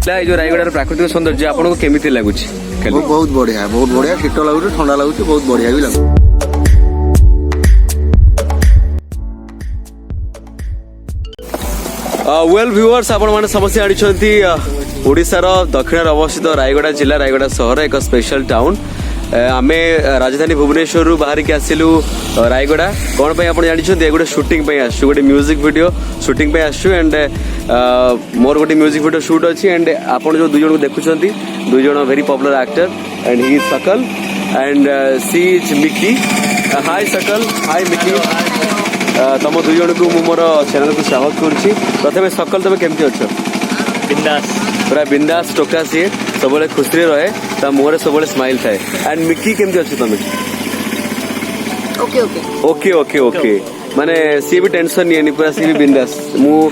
जो रायगढ़ प्राकृतिक सौंदर्य आपको केमी लगुच? बहुत बढ़िया शीत लगुच, ठंडा लगुच, बहुत बढ़िया भी लगुच। वेल व्यूअर्स, आपण माने समस्त जानिछंती ओडिशार दक्षिण अवस्थित रायगड़ा जिला रायगड़ा सहर एक स्पेशल टाउन। आमे राजधानी भुवनेश्वर रु बाहर के आसिलु रायगड़ा कौन पे आपण जानिछंती गोटे शूटिंग पे आसु, गोटे म्यूजिक वीडियो शूटिंग पे आसु एंड मोर गोटे म्यूजिक वीडियो शूट अछि एंड आपण जो दुई जन को देखुछंती, दुई जन very popular actor and he is सकल एंड सी इज मिकी। हाय सकल, हाय मिकी। तुम दुई जन को मोर चैनल को स्वागत करुच्ची। प्रथम सकल तुम केमती अच्छ? बिंदास, पूरा बिंदास टोका सी सब खुशी रहे, ता मुहर सब स्माइल थाए। एंड मिकी केमती अच्छ तुम? Okay okay okay okay okay माने सी भी टेंशन नहीं पूरा, सी भी बिंदास। मु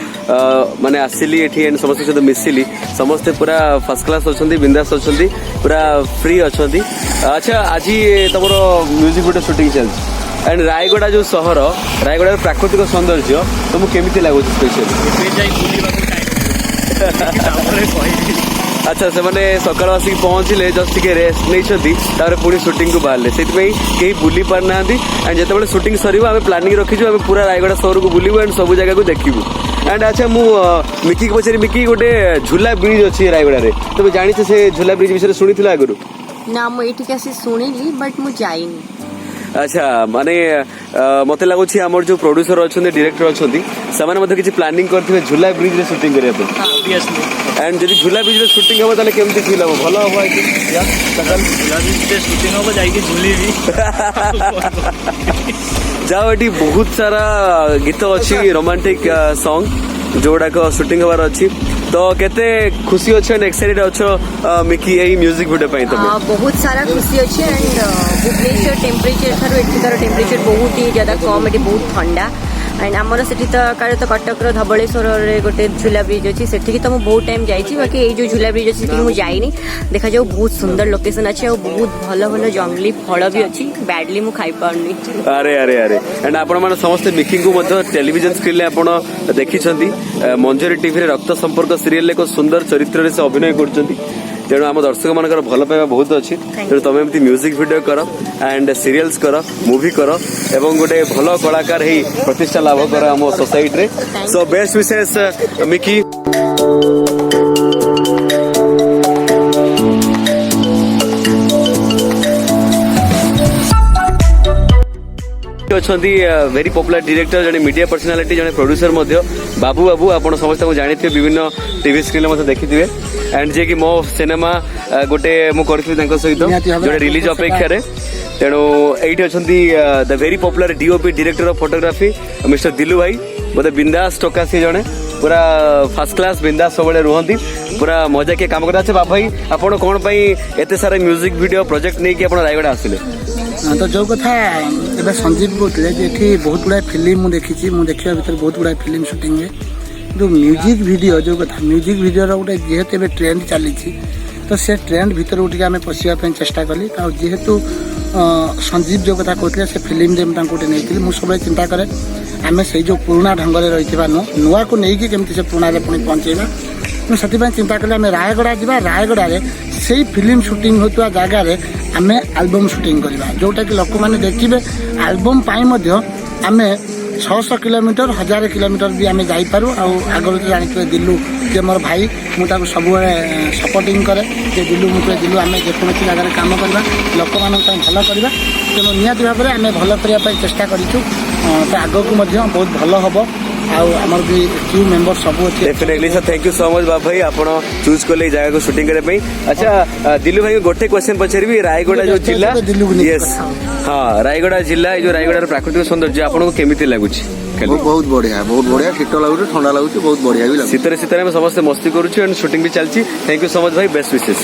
माने आसिली एठी एंड समस्त सहित मिसिली, समस्ते पूरा फर्स्ट क्लास अच्छी, बिंदास अच्छी, पूरा फ्री अच्छी। अच्छा, आज तुम म्यूजिक वीडियो शूटिंग चलती एंड रायगड़ा जो सहर, रायगड़ा प्राकृतिक सौंदर्य तुमको केमी लगुच स्पेशल? अच्छा, से मैंने सकाल आसिक पहुंचले, जस्ट टिके रेस्ट नहीं पुणी शूटिंग को बाहर से कहीं बुली पार ना एंड जो शूटिंग सर आम प्लानिंग रखीचु, आम पूरा रायगड़ा सहर को बुलू एंड सब जगह को देखू एंड। अच्छा, मु मिकी को पचारि, मिकी गोटे झूला ब्रिज अच्छी रायगड़ा रे, तुम जानी से झूला ब्रिज विषय शुणी आगु? ना मुझे शुणिली बट मुझे जाइनी। अच्छा, माने मत लगुच आमर जो प्रोड्यूसर अच्छा, डायरेक्टर अच्छा, से किसी प्लानिंग करते झूला ब्रिज रे शूटिंग करने एंड जब झूला ब्रिज रे शूटिंग हम ताले केमती फील हम? भल हम शूटिंग हम जाइए झूली जाओ, ये बहुत सारा गीत अच्छी रोमांटिक सॉन्ग जोड़ाक शूटिंग हबार अच्छी, तो केते खुशी अच्छे एंड एक्साइटेड अच्छो मिकी यही म्यूजिक वीडियो पाई? बहुत सारा खुशी अच्छे एंड भुवनेश्वर टेम्परेचर थारो एठिकार टेम्परेचर बहुत ही ज्यादा कम, एटी बहुत ठंडा एंड आमर से तो कटक धबलेश्वर गोटे झूला ब्रिज अच्छी, से तो मुझे बहुत टाइम जाइए, बाकी ये जो झूला ब्रिज अच्छी मुझे जाइनी। देखा जाऊ बहुत सुंदर लोकेशन अच्छे और बहुत भल भल जंगली फल भी अच्छी, बैडली मुझे खाई पारनी। अरे अरे अरे एंड आपण माने समस्त मिकी को टेलीविजन स्क्रीन ले आपण देखिछंती, मंजरी टीवी रे रक्त संपर्क सीरियल एक सुंदर चरित्र रे से अभिनय करछंती, तेणु आम दर्शक मान भल पाइबा बहुत अच्छी। तेणु तुम एमती म्यूजिक वीडियो कर एंड सीरियल्स कर, मूवी कर एवं गोटे भल कलाकार ही प्रतिष्ठा लाभ कर आम सोसाइटी रे। सो बेस्ट विशेष मिकी। वेरी पॉपुलर डायरेक्टर, जने मीडिया पर्सनालिटी, जने प्रोड्यूसर बाबू बाबू आपण समस्त जानी विभिन्न टीवी स्क्रीन देखिथे एंड जे कि मो सिनेमा गोटे मुझे सहित जो रिलीज अपेक्षा तेणु ये अच्छा the very popular DOP director of photography mister दिलू भाई, बोधे बिंदास टोका सी जड़े पूरा फर्स्ट क्लास बिंदास सब रुहती, पूरा मजा किए काम करते। भाई भाई आपण कौन एत सारा म्यूजिक वीडियो प्रोजेक्ट नहीं कि रायगड़ा आसिले? तो जो कथा ए संजीव कहते ये बहुत गुड़ा फिल्म मुझे देखी, मुझे देखा भर बहुत गुड़ा फिल्म शूटिंग हुए, जो म्यूजिक वीडियो जो कथा म्यूजिक वीडियो गोटे जेहेतु ट्रेंड चली, तो से ट्रेंड भीतर गोटे आम पशिया चेष्टा कली। जेहेतु संजीव जो कथा कहते से फिल्म गोटे नहीं, मुझे सब चिंता करे आम से जो पुराणा ढंग से रही नुआ को लेकिन केमती से पुराना पुणी पहुँचेगा, मुझे चिंता कले आम रायगड़ा जा, रायगड़ा से फिल्म शूटिंग होता जगार आम एल्बम शूटिंग करवा, जोटा कि लोक मैंने देखिए एल्बम आम 600 किलोमीटर 1000 किलोमीटर भी आम जापरू। आगर तो जानते दिलू जे मोर भाई, मुझे सब सपोर्टिंग करे जे दिलू मुझे दिलू आम जेकोसी जगह कम करवा, लोक मान भल करवा, तेणु निहती भाव में आम भल करने चेष्टा करूँ। तो आग को बहुत भल हम आमर भी क्यू मेंबर सब अच्छे। Definitely sir, thank you so much बाबू भाई, आप चूज कले जगह को शूटिंग करने। अच्छा, दिलू भाई गोटे क्वेश्चन पचारि, रायगड़ा जो जिला, यस हाँ, रायगड़ा जिला जो रायगड़ा प्राकृतिक सौंदर्य आपको केमी लगुच? बहुत बढ़िया शीत लगुच, ठंडा लगुच, बहुत बढ़िया भी। शीत शीत समस्त मस्ती करुँ एंड शूटिंग भी चलती। थैंक यू सो मच भाई, बेस्ट विशेष।